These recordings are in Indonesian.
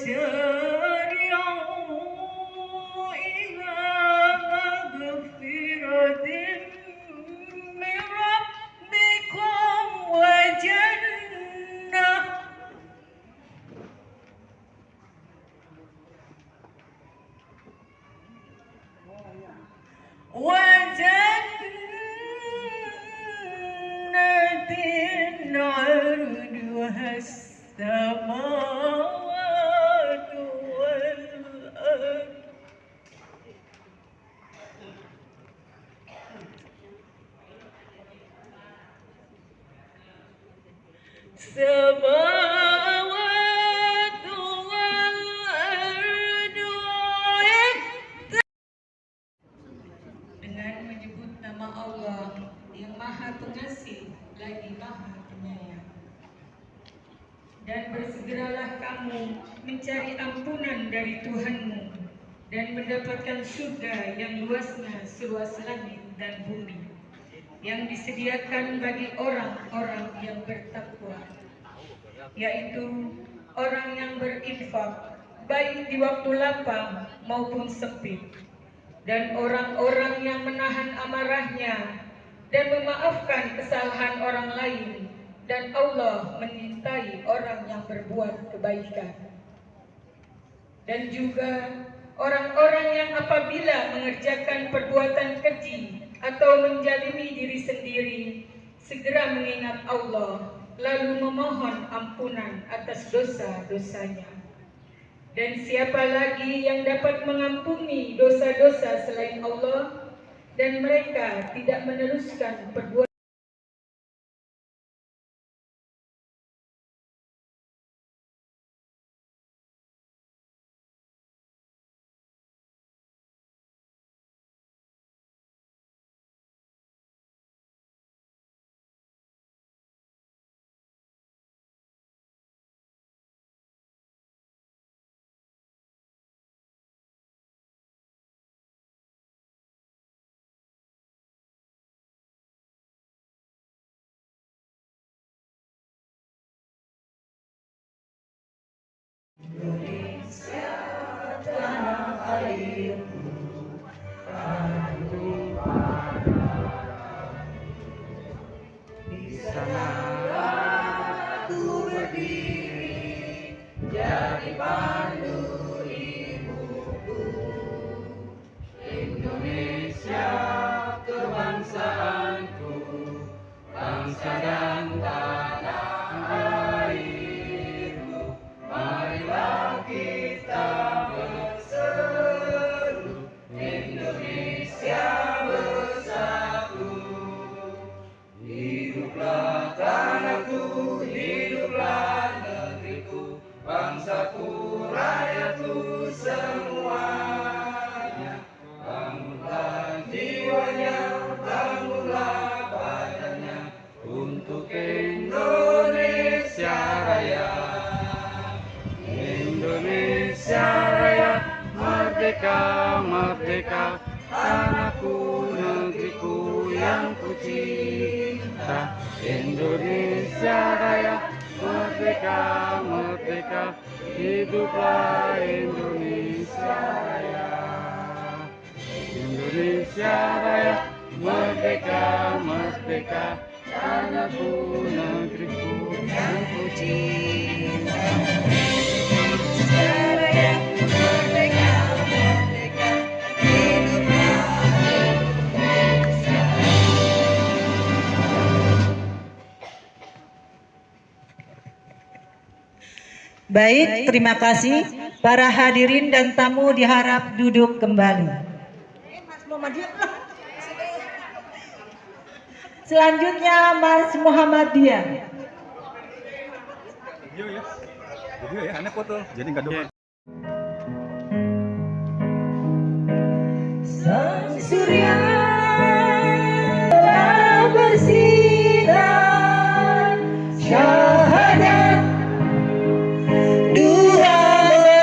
وسارعوا إلى مغفرة من ربكم وجنة عرضها السماوات والأرض dengan menyebut nama Allah yang Maha Pengasih lagi Maha Penyayang. Dan bersegeralah kamu mencari ampunan dari Tuhanmu dan mendapatkan surga yang luasnya seluas langit dan bumi, yang disediakan bagi orang-orang yang bertakwa, yaitu orang yang berinfak baik di waktu lapang maupun sempit, dan orang-orang yang menahan amarahnya dan memaafkan kesalahan orang lain, dan Allah menyintai orang yang berbuat kebaikan. Dan juga orang-orang yang apabila mengerjakan perbuatan keji atau menzalimi diri sendiri, segera mengingat Allah, lalu memohon ampunan atas dosa-dosanya. Dan siapa lagi yang dapat mengampuni dosa-dosa selain Allah, dan mereka tidak meneruskan perbuatan Indonesia tanah airku, di sanalah aku berdiri, jadi pandu ibuku. Indonesia kebangsaanku, bangsa dan tanah airku. Marilah kita berseru, Indonesia bersatu. Hiduplah tanahku, hiduplah negeriku, bangsaku, rakyatku semuanya. Bangunlah jiwanya, bangunlah badannya, untuk Indonesia Raya. Indonesia Raya, merdeka, merdeka, tanahku, negeriku yang kucinta. Indonesia Raya, merdeka, merdeka, hiduplah Indonesia Raya. Indonesia Raya, merdeka, merdeka, tanahku, negeriku yang kucinta. Baik, terima kasih. Para hadirin dan tamu diharap duduk kembali. Selanjutnya Mars Muhammadiyah. Video ya, aneh foto, jadi nggak dua. Sang surya telah bersinar, syahadat dua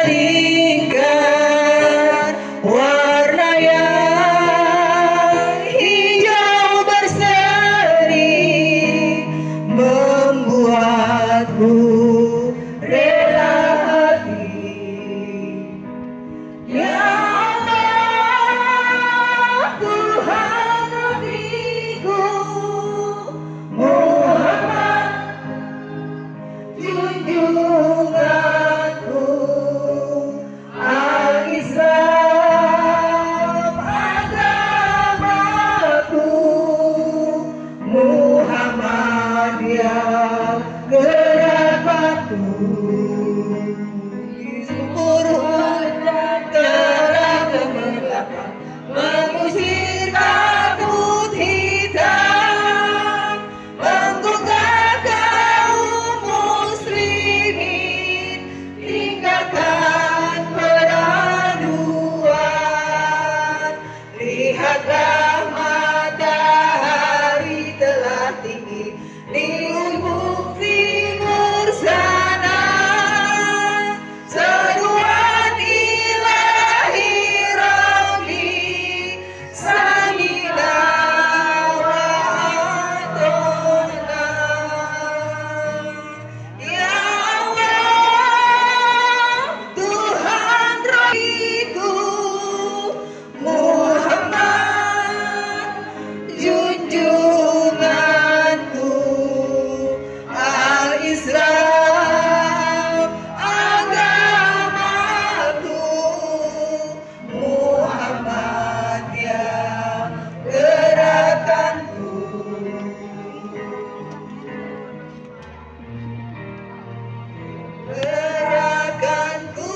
melingkar, warna yang hijau berseri membuatku rela hati junjunganku Al-Islam agamaku Muhammadiyah gerakanku syukur dan terang gemerlapan mengusir kabut hitam menggugah kaum muslimin tinggalkan peraduan lihatlah matahari telah tinggi di ufuk timur sana seruan ilahi Rabbi samina wa atona ya Allah Tuhan Rabbiku Muhammad junjunganku Al-Islam agamaku Muhammadiyah gerakanku gerakanku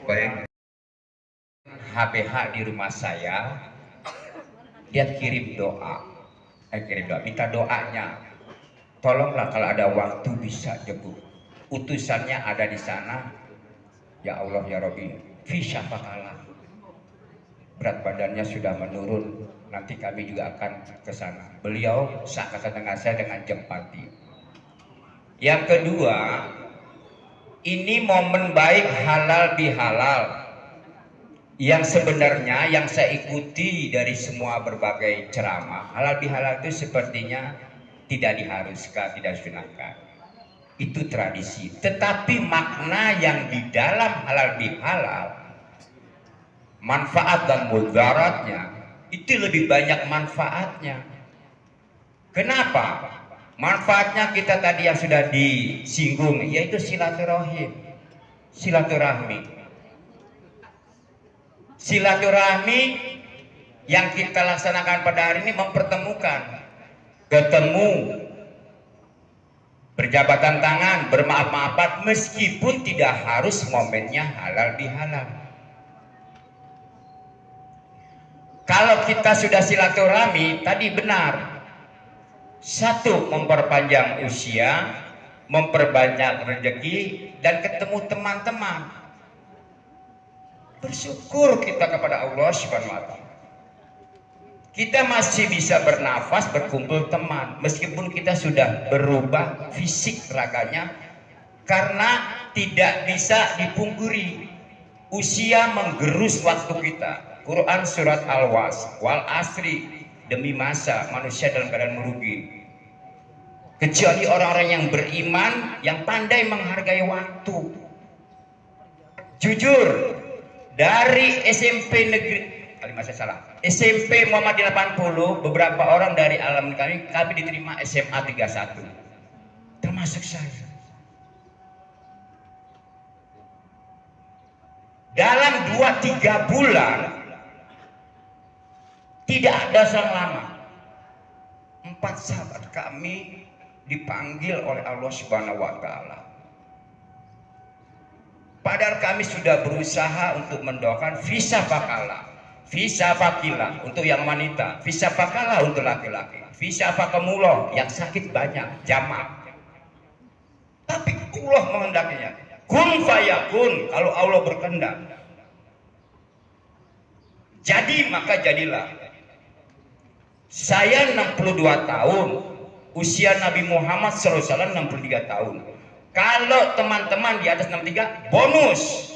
Baik, HPH di rumah saya, dia kirim doa, minta doanya. Tolonglah kalau ada waktu bisa jemput. Utusannya ada di sana. Ya Allah ya Rabbi, fi syafaqalah. Berat badannya sudah menurun. Nanti kami juga akan ke sana. Beliau seangkatan dengan saya dengan jempati. Yang kedua, ini momen baik halal bihalal yang sebenarnya yang saya ikuti dari semua berbagai ceramah. Halal bihalal itu sepertinya tidak diharuskan, tidak disunahkan. Itu tradisi. Tetapi makna yang di dalam halal bihalal, manfaat dan mudaratnya itu lebih banyak manfaatnya. Kenapa? Manfaatnya kita tadi yang sudah disinggung, yaitu silaturahim, silaturahmi. Silaturahmi yang kita laksanakan pada hari ini mempertemukan, ketemu, berjabatan tangan, bermaaf-maafan, meskipun tidak harus momennya halal bihalal. Kalau kita sudah silaturahmi, tadi benar. Satu, memperpanjang usia, memperbanyak rezeki, dan ketemu teman-teman. Bersyukur kita kepada Allah Subhanahu wa Ta'ala. Kita masih bisa bernafas, berkumpul teman, meskipun kita sudah berubah fisik raganya, karena tidak bisa dipungkiri. Usia menggerus waktu kita. Quran surat Al-Was, wal asri, demi masa manusia dalam keadaan merugi. Kecuali orang-orang yang beriman, yang pandai menghargai waktu. Jujur, dari SMP negeri, SMP Muhammadiyah 80, beberapa orang dari alam kami diterima SMA 31, termasuk saya. Dalam 2-3 bulan, tidak ada selang lama, 4 sahabat kami dipanggil oleh Allah Subhanahu wa Ta'ala. Padahal kami sudah berusaha untuk mendoakan fisafakalah, fisafakilah untuk yang wanita, fisafakalah untuk laki-laki, fisafakamullah yang sakit banyak, jamak. Tapi Allah menghendakinya. Kun fayakun, kalau Allah berkehendak. Jadi maka jadilah. Saya 62 tahun, usia Nabi Muhammad SAW 63 tahun. Kalau teman-teman di atas 63, bonus.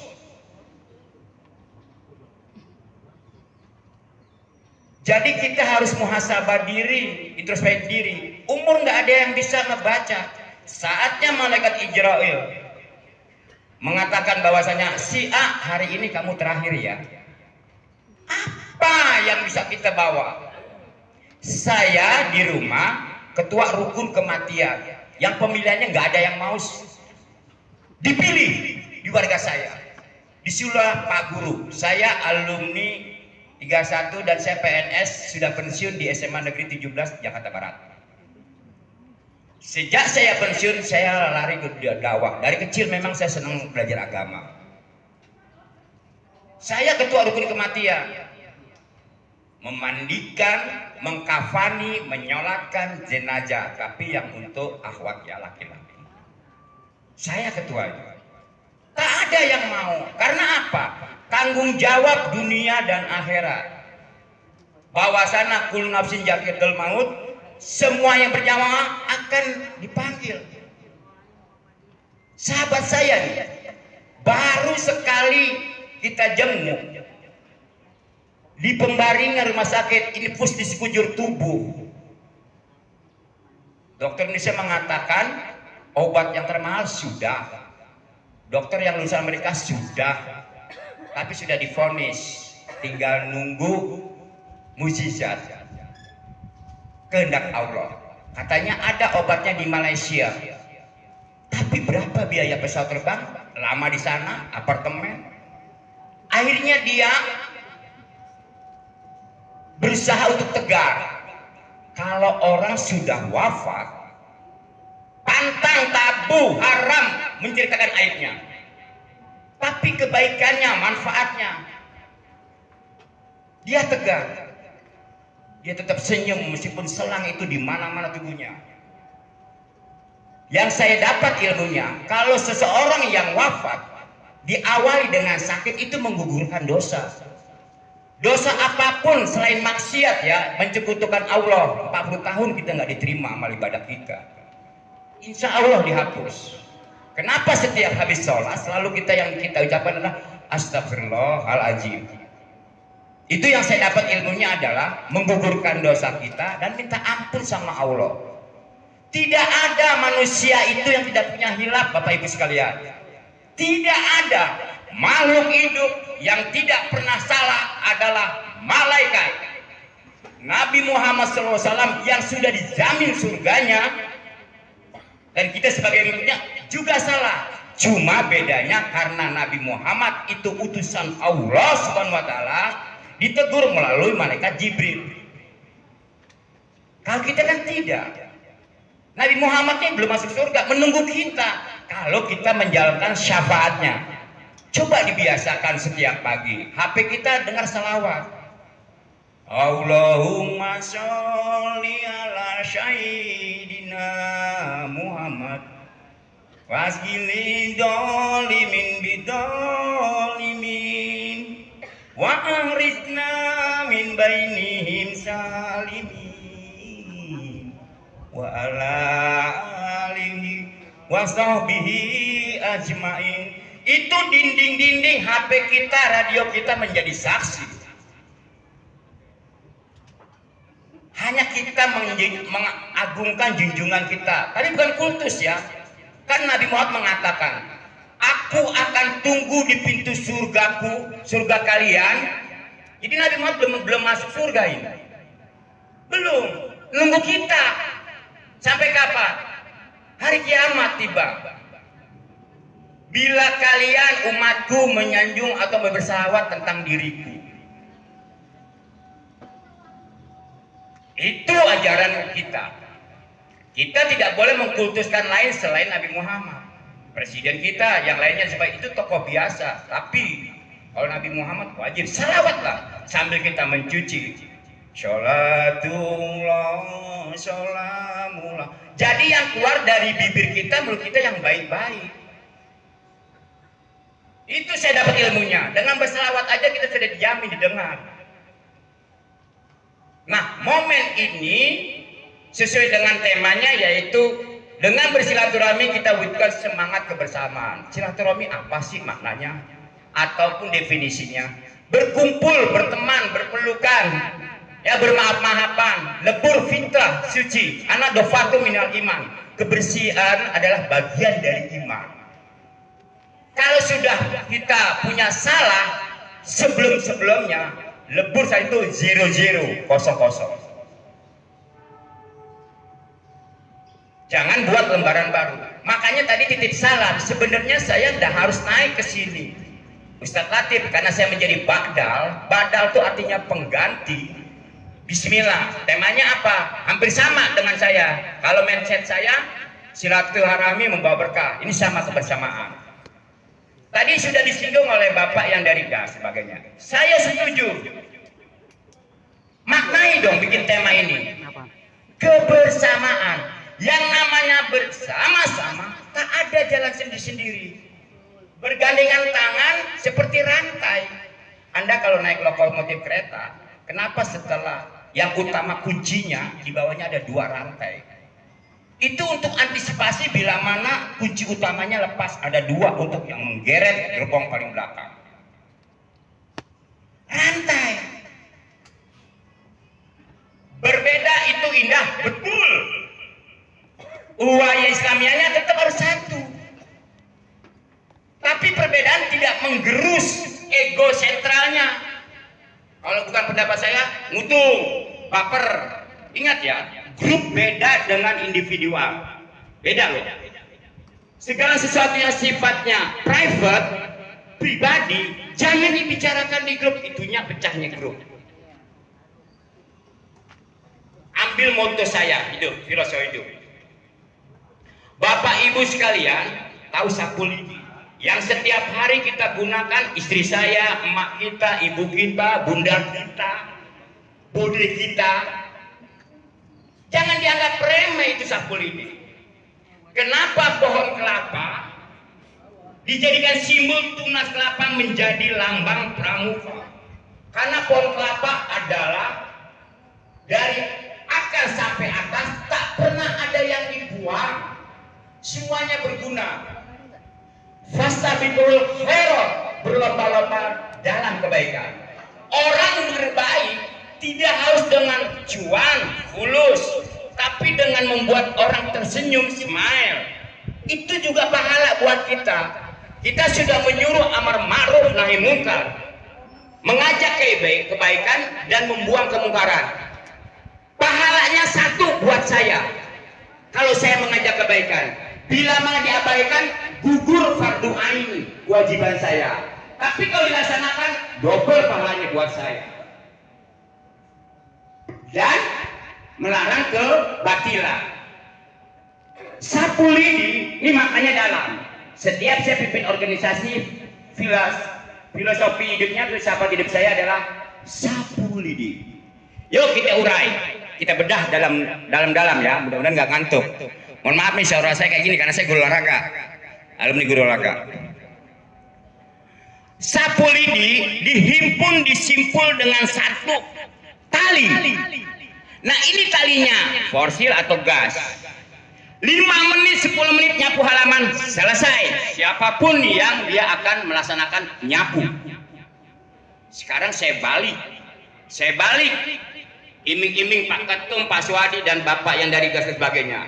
Jadi kita harus muhasabah diri, introspeksi diri. Umur nggak ada yang bisa ngebaca. Saatnya malaikat Ijrail mengatakan bahwasanya si A, hari ini kamu terakhir ya. Apa yang bisa kita bawa? Saya di rumah ketua rukun kematian, yang pemilihannya nggak ada yang mau dipilih di warga saya. Disuruh Pak Guru, saya alumni 31 dan saya PNS sudah pensiun di SMA Negeri 17 Jakarta Barat. Sejak saya pensiun saya lari ke dakwah. Dari kecil memang saya senang belajar agama. Saya ketua rukun kematian, memandikan, mengkafani, menyolatkan jenazah, tapi yang untuk akhwat ya laki-laki. Saya ketuanya. Tak ada yang mau. Karena apa? Tanggung jawab dunia dan akhirat. Bahwasana kullu nafsin za'iqatul maut, semua yang bernyawa akan dipanggil. Sahabat saya nih, baru sekali kita jenguk di pembaringan rumah sakit, ini pus di sekujur tubuh. Dokter Indonesia mengatakan obat yang termahal sudah. Dokter yang lulusan Amerika sudah, tapi sudah divonis, tinggal nunggu mukjizat kehendak Allah. Katanya ada obatnya di Malaysia, tapi berapa biaya pesawat terbang? Lama di sana, apartemen. Akhirnya dia berusaha untuk tegar. Kalau orang sudah wafat, pantang, tabu, haram menceritakan aibnya. Tapi kebaikannya, manfaatnya, dia tegar. Dia tetap senyum meskipun selang itu di mana-mana tubuhnya. Yang saya dapat ilmunya, kalau seseorang yang wafat diawali dengan sakit itu menggugurkan dosa. Dosa apapun selain maksiat ya, mencekutukan Allah, 40 tahun kita nggak diterima amal ibadah kita. Insya Allah dihapus. Kenapa setiap habis sholat selalu yang kita ucapkan adalah astagfirullahaladzim. Itu yang saya dapat ilmunya adalah menggugurkan dosa kita dan minta ampun sama Allah. Tidak ada manusia itu yang tidak punya hilaf, Bapak Ibu sekalian. Tidak ada makhluk hidup yang tidak pernah salah adalah malaikat. Nabi Muhammad SAW yang sudah dijamin surganya, dan kita sebagai umatnya juga salah. Cuma bedanya karena Nabi Muhammad itu utusan Allah Subhanahu wa taala, ditegur melalui malaikat Jibril. Kalau kita kan tidak. Nabi Muhammadnya belum masuk surga, menunggu kita kalau kita menjalankan syafaatnya. Coba dibiasakan setiap pagi, HP kita dengar salawat. Allahumma sholli ala sayyidina Muhammad wasgili dolimin bidolimin wa ahrizna min bainihim salimin wa ala alihi wa sahbihi ajmain. Itu dinding-dinding HP kita, radio kita menjadi saksi. Hanya kita mengagungkan junjungan kita. Tadi bukan kultus ya. Kan Nabi Muhammad mengatakan, aku akan tunggu di pintu surgaku, surga kalian. Jadi Nabi Muhammad belum masuk surga ini. Belum. Nunggu kita. Sampai kapan? Hari kiamat tiba. Bila kalian umatku menyanjung atau berselawat tentang diriku. Itu ajaran kita. Kita tidak boleh mengkultuskan lain selain Nabi Muhammad. Presiden kita, yang lainnya sebagai itu tokoh biasa. Tapi kalau Nabi Muhammad wajib salawatlah sambil kita mencuci. Sholatullah, sholamullah. Jadi yang keluar dari bibir kita, mulut kita yang baik-baik. Itu saya dapat ilmunya. Dengan berselawat aja kita sudah dijamin didengar. Nah, momen ini sesuai dengan temanya, yaitu dengan bersilaturahmi kita wujudkan semangat kebersamaan. Silaturahmi apa sih maknanya? Ataupun definisinya? Berkumpul, berteman, berpelukan, ya bermaaf-maafan, lebur fitrah suci. Ana dofatu minal iman. Kebersihan adalah bagian dari iman. Kalau sudah kita punya salah sebelum-sebelumnya, lebur saya itu 00, kosong. Jangan buat lembaran baru. Makanya tadi titip salam, sebenarnya saya udah harus naik ke sini, Ustadz Latif, karena saya menjadi badal. Badal itu artinya pengganti. Bismillah, temanya apa? Hampir sama dengan saya. Kalau mindset saya, silaturahmi membawa berkah. Ini sama kebersamaan. Tadi sudah disinggung oleh Bapak yang dari GAS sebagainya. Saya setuju. Maknai dong bikin tema ini. Kebersamaan. Yang namanya bersama-sama, tak ada jalan sendiri-sendiri. Bergandengan tangan seperti rantai. Anda kalau naik lokomotif kereta, kenapa setelah yang utama kuncinya di bawahnya ada 2 rantai? Itu untuk antisipasi bila mana kunci utamanya lepas, ada 2 untuk yang menggeret gerbong paling belakang. Rantai. Berbeda itu indah, betul. Uwaya Islamianya tetap harus satu. Tapi perbedaan tidak menggerus ego sentralnya. Kalau bukan pendapat saya, ngutung, baper. Ingat ya, grup beda dengan individual. Beda loh. Segala sesuatu yang sifatnya private, pribadi, jangan dibicarakan di grup. Itunya pecahnya grup. Ambil moto saya, hidup, filosofi hidup. Bapak Ibu sekalian, tahu sapu lidi yang setiap hari kita gunakan, istri saya, emak kita, ibu kita, bunda kita, bude kita. Jangan dianggap remeh itu sapu lidi. Kenapa pohon kelapa dijadikan simbol tunas kelapa menjadi lambang pramuka? Karena pohon kelapa adalah dari akar sampai atas tak pernah ada yang dibuang. Semuanya berguna. Fastabiqul khairat, berlomba-lomba dalam kebaikan. Orang berbaik tidak harus dengan cuan, fulus, tapi dengan membuat orang tersenyum, smile. Itu juga pahala buat kita. Kita sudah menyuruh amar ma'ruf nahi munkar, mengajak kebaikan dan membuang kemungkaran. Pahalanya 1 buat saya. Kalau saya mengajak kebaikan, bila mana diabaikan, gugur fardu ain, kewajiban saya. Tapi kalau dilaksanakan, double pahalanya buat saya. Dan melarang kebatilan. Sapu lidi ini maknanya dalam. Setiap saya pimpin organisasi, filosofi hidupnya, filsafat hidup saya adalah sapu lidi. Yuk kita urai, kita bedah dalam ya, mudah-mudahan nggak ngantuk. Mohon maaf nih suara saya kayak gini karena saya guru olahraga, alumni guru olahraga. Sapu lidi dihimpun, disimpul dengan 1 tali. Nah ini talinya, forsil atau gas. 5 menit, 10 menit nyapu halaman, selesai. Siapapun yang dia akan melaksanakan nyapu. Sekarang saya balik. Iming-iming Pak Ketum, Pak Swadi, dan Bapak yang dari gas dan sebagainya.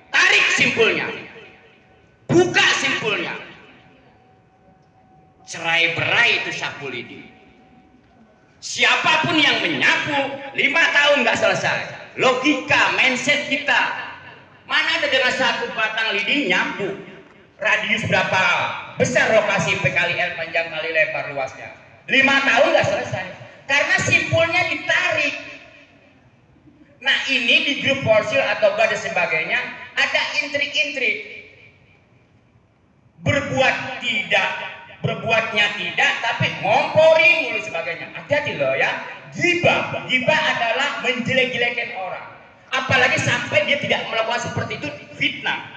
Tarik simpulnya, buka simpulnya, cerai berai itu sapu lidi. Siapapun yang menyapu 5 tahun nggak selesai. Logika, mindset kita, mana ada dengan 1 batang lidi nyapu, radius berapa besar lokasi P kali L, panjang kali lebar luasnya, 5 tahun nggak selesai karena simpulnya ditarik. Nah ini di grup forsil atau dan sebagainya ada intrik-intrik, berbuatnya tidak, tapi ngomporin mulu sebagainya. Hati-hati loh ya. Gibah adalah menjelek-jelekan orang. Apalagi sampai dia tidak melakukan seperti itu, fitnah.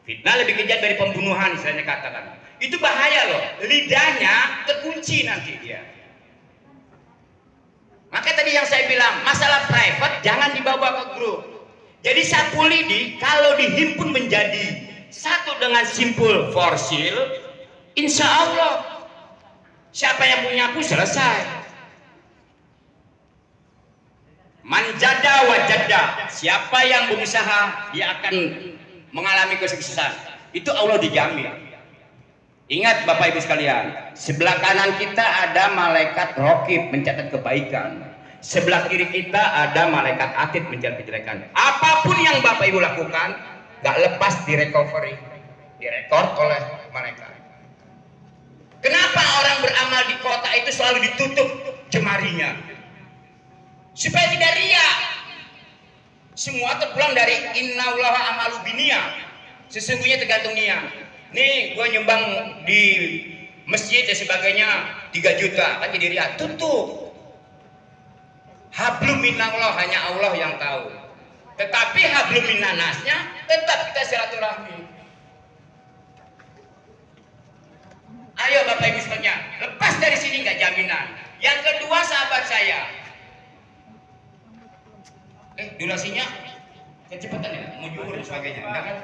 Fitnah lebih kejam dari pembunuhan, istilahnya katakan. Itu bahaya loh. Lidahnya terkunci nanti dia. Maka tadi yang saya bilang, masalah private jangan dibawa ke grup. Jadi sapu lidi kalau dihimpun menjadi 1 dengan simpul forsil, insya Allah siapa yang punya aku selesai. Manjada wajada, siapa yang berusaha dia akan mengalami kesuksesan. Itu Allah dijamin. Ingat Bapak Ibu sekalian, sebelah kanan kita ada malaikat raqib mencatat kebaikan. Sebelah kiri kita ada malaikat atid mencatat kejelekan. Apapun yang Bapak Ibu lakukan, nggak lepas di recovery, direkord oleh mereka. Kenapa orang beramal di kota itu selalu ditutup jemarinya? Supaya tidak riak. Semua terpulang dari innallaha amalu binniyah. Sesungguhnya tergantung niat. Nih, gue nyumbang di masjid dan sebagainya 3 juta, kan jadi riak. Tutup. Hablum minallah, hanya Allah yang tahu. Tetapi hablum minannasnya tetap kita silaturahmi. Ayo Bapak Ibu sekalian, lepas dari sini nggak jaminan. Yang kedua, sahabat saya, durasinya kecepatan ya, mau juhur dan sebagainya, enggak kan?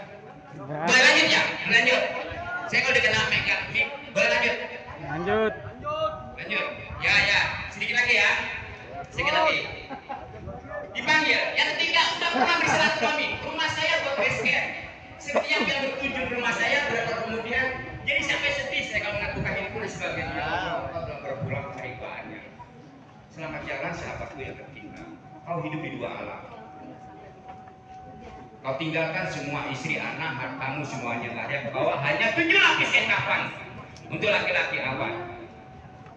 Boleh lanjut ya? Lanjut. Saya kalau dikena mic, boleh lanjut? Lanjut. Lanjut. Ya, sedikit lagi ya. Sedikit lagi. Dipanggil, yang ketiga udah pernah bersilaturahmi. Rumah saya buat base camp. Setiap yang berkunjung ke rumah saya berapa kemudian, jadi sampai sedih saya kalau mengakukan ini pun sebagainya. Kau belum berpulang hari banyak. Selamat jalan sahabatku yang tertinggal. Kau hidup di 2 alam. Kau tinggalkan semua istri, anak, hartamu semuanya nggak ada ke bawah, hanya 7 lapis kain kafan untuk laki-laki awal.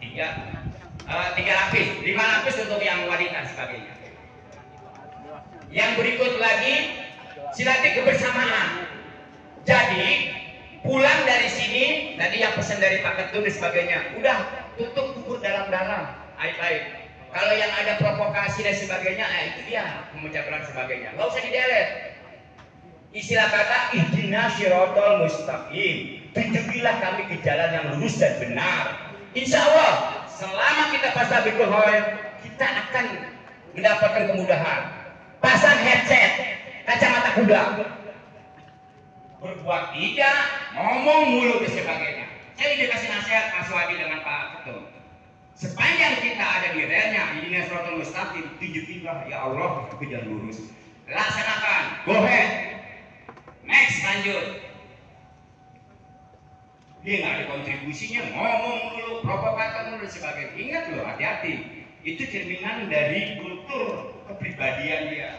3 lapis, 5 lapis untuk yang wanita sebagainya. Yang berikut lagi silaturahmi kebersamaan. Jadi pulang dari sini tadi yang pesan dari Pak Ketum dan sebagainya, udah tutup kubur dalam-dalam, aib-aib. Kalau yang ada provokasi dan sebagainya, itu dia memecahkan sebagainya. Nggak usah di-delete. Istilah kata ihdinas siratal mustaqim. Tunjukilah kami ke jalan yang lurus dan benar. Insya Allah, selama kita fastabiqul khairat, kita akan mendapatkan kemudahan. Pasang headset, kacamata kuda. Berbuat tidak, ngomong mulu dan sebagainya. Saya dikasih nasihat Pak Suwadi dengan Pak Ketum. Sepanjang kita ada di relnya, ihdinas siratal mustaqim, tunjukilah ya Allah ke jalan lurus. Laksanakan, go ahead. Next, lanjut. Dia nggak ada kontribusinya, ngomong dulu, provokator dulu dan sebagainya. Ingat loh, hati-hati. Itu cerminan dari kultur kepribadian dia.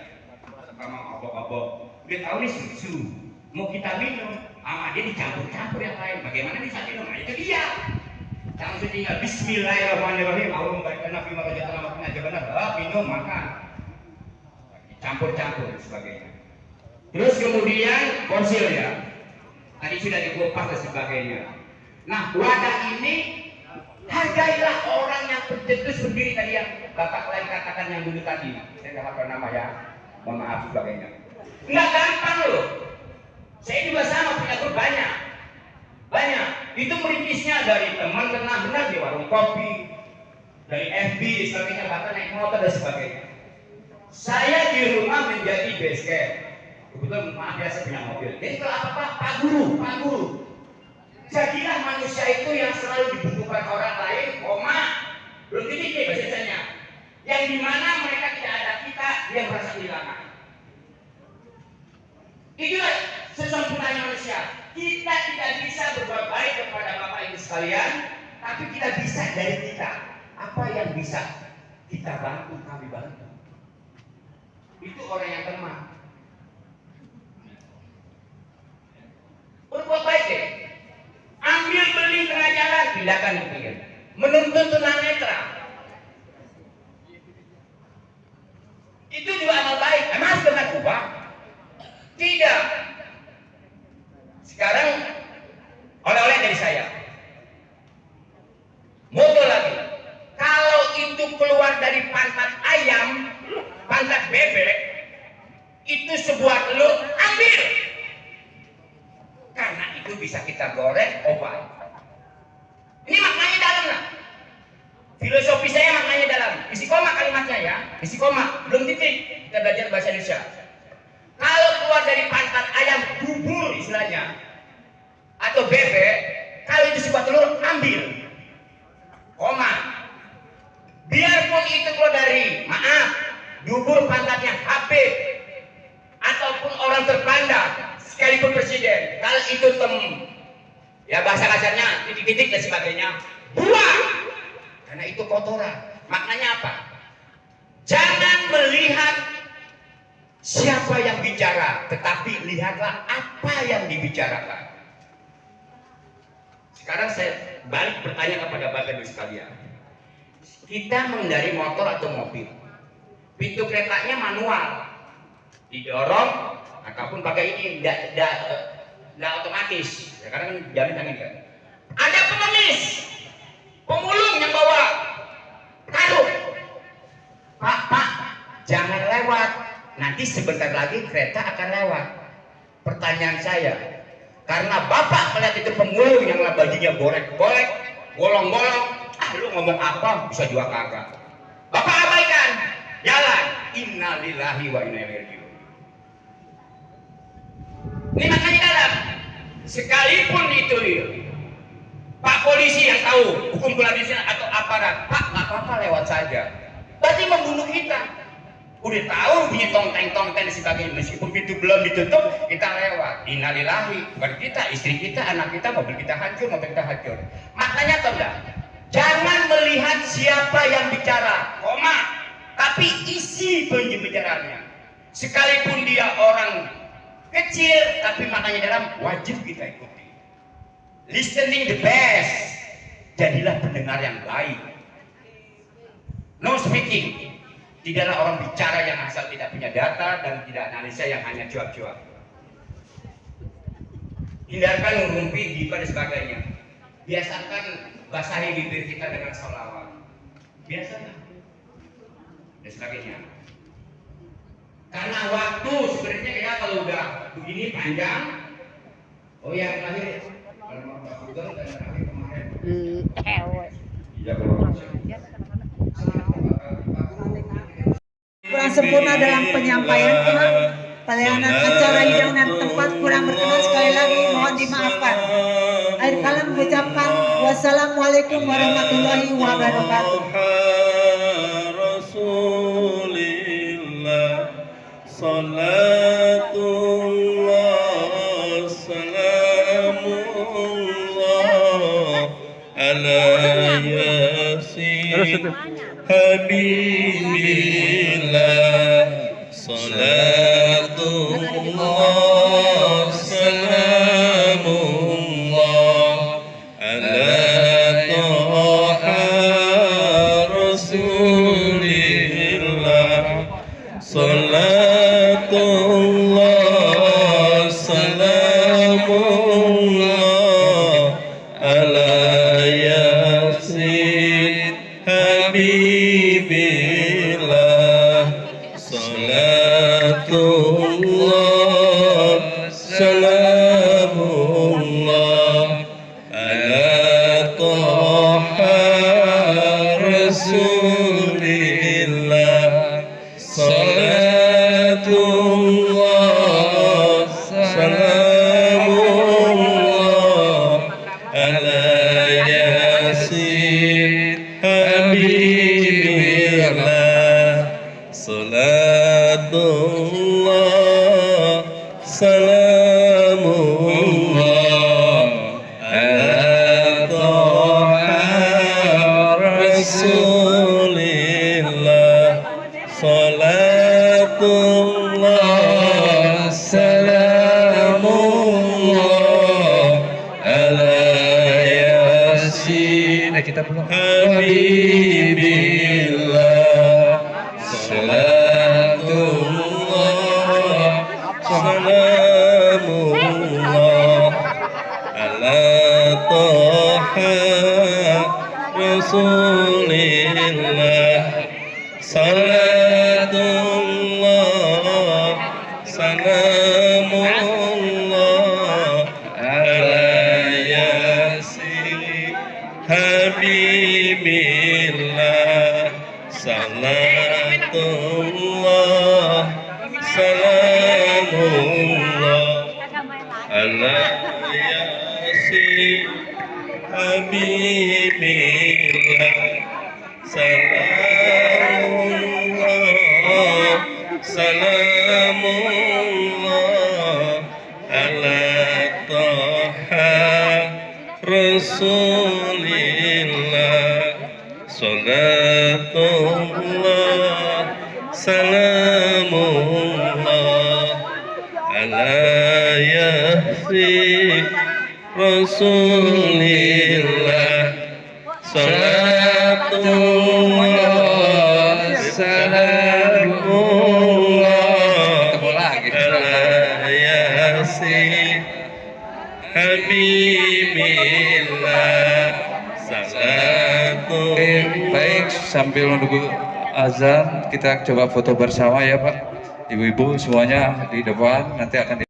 Sama obok-obok. Udah tahu nih susu, mau kita minum, sama dia dicampur-campur yang lain. Bagaimana bisa minum? Nah, itu dia. Langsung tinggal Bismillahirrahmanirrahim. Allah memberikan Nabi Muhammad makan aja benar. Minum, makan. Campur-campur dan sebagainya. Terus kemudian konsil ya. Tadi sudah dikupas dan sebagainya. Nah, wadah ini hargailah orang yang bercetus berdiri tadi yang Bapak lain katakan yang dulu tadi. Saya nggak hafal nama ya. Mohon maaf sebagainya. Nggak gampang loh. Saya juga sama punya grup banyak. Itu merintisnya dari teman benar di warung kopi, dari FB dan sebagainya, bahkan naik motor dan sebagainya. Saya di rumah menjadi base camp. Kebetulan maaf ya, saya punya mobil. Jadi kalau apa-apa, Pak Guru. Jadilah manusia itu yang selalu dibutuhkan orang lain, belum titik bahasanya. Yang dimana mereka tidak ada kita, dia merasa kehilangan. Itulah sesempurnanya manusia. Kita tidak bisa berbuat baik kepada Bapak Ibu sekalian, tapi kita bisa dari kita. Apa yang bisa kita bantu, kami bantu. Itu orang yang teman. Berbuat baik deh. Ambil beling tengah jalan, pindahkan ke pinggir. Menuntun tunanetra. Itu juga amal baik. Emang harus dengan uang? Tidak. Sekarang oleh-oleh dari saya. Moto lagi. Kalau itu keluar dari pantat ayam, pantat bebek, itu sebuah telur, ambil. Karena itu bisa kita goreng obat. Ini maknanya dalam lah. Filosofi saya maknanya dalam. Isi koma kalimatnya ya. Isi koma, belum titik. Kita belajar bahasa Indonesia. Kalau keluar dari pantat ayam, bubur istilahnya, atau bebek, kalau itu sebuah telur, ambil. Koma. Biarpun itu keluar dari, maaf, dubur pantatnya Habib, ataupun orang terpandang, sekalipun presiden, kalau itu ya bahasa kasarnya titik-titik dan sebagainya, buang, karena itu kotoran. Maknanya apa? Jangan melihat siapa yang bicara, tetapi lihatlah apa yang dibicarakan. Sekarang saya balik bertanya kepada Bapak Ibu sekalian. Kita mengendari motor atau mobil, pintu keretanya manual, didorong ataupun pakai ini, tidak otomatis. Ya, karena kan jamin tangan kan. Ada pengemis, pemulung yang bawa karung. Pak, jangan lewat. Nanti sebentar lagi kereta akan lewat. Pertanyaan saya, karena Bapak melihat itu pemulung yang bajunya bolek-bolek, bolong-bolong, lu ngomong apa bisa juga kagak. Bapak abaikan, jalan. Innalillahi wa inna ilaihi raji'un. Ini makanya dalam, sekalipun itu Pak polisi yang tahu, hukum polisi atau aparat, Pak nggak apa-apa lewat saja. Berarti membunuh kita. Udah tahu bunyi tong-teng-tong-teng dan sebagainya, meskipun pintu belum ditutup, kita lewat. Innalillahi, bukan kita, istri kita, anak kita, mobil kita hancur, mobil kita hancur. Maknanya tahu enggak? Jangan melihat siapa yang bicara, koma, tapi isi pembicaranya. Sekalipun dia orang kecil, tapi maknanya dalam, wajib kita ikuti. Listening the best, jadilah pendengar yang baik. No speaking. Tidaklah orang bicara yang asal tidak punya data dan tidak analisa yang hanya cuap-cuap. Hindarkan ngumpi, gibah dan sebagainya. Biasakan basahi bibir kita dengan sholawat. Biasakan. Dan sebagainya. Karena waktu sebenarnya kita kalau udah begini panjang. Oh ya, terakhir kalau mau Pak Sugeng dan terakhir kemarin. Iya, kalau kurang sempurna dalam penyampaian pelayanan acara hidangan tempat kurang berkenan, sekali lagi mohon dimaafkan. Akhir kalam mengucapkan wassalamualaikum warahmatullahi wabarakatuh. Rasulillah salatullah salamullah ala yasin habibillah salatullah salamullah ala taha rasulillah salatullah salamullah ala yasin habibillah salatullah salamullah ala taha rasulillah salatullah salamullah ala yasin habibillah salatullah salamullah ala taha rasulillah salatullah salamullah ala yasin habibillah salatullah salamullah ala taha rasulillah salatullah salamullah ala yasin habibillah salatullah salamullah ala yasin habibillah salamullah salamullah ala taha rasulillah salatullah salamullah yasin Rasulillah salatullah salamullah ala yasin habibillah salatullah. Baik, sambil menunggu azan kita coba foto bersama ya Pak. Ibu-ibu semuanya di depan, nanti akan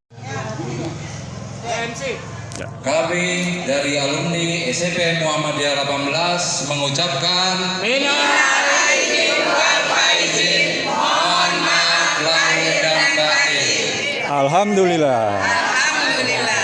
Kami dari alumni SMP Muhammadiyah 18 mengucapkan minal aidin wal faizin, mohon maaf lahir dan batin. Alhamdulillah. Alhamdulillah.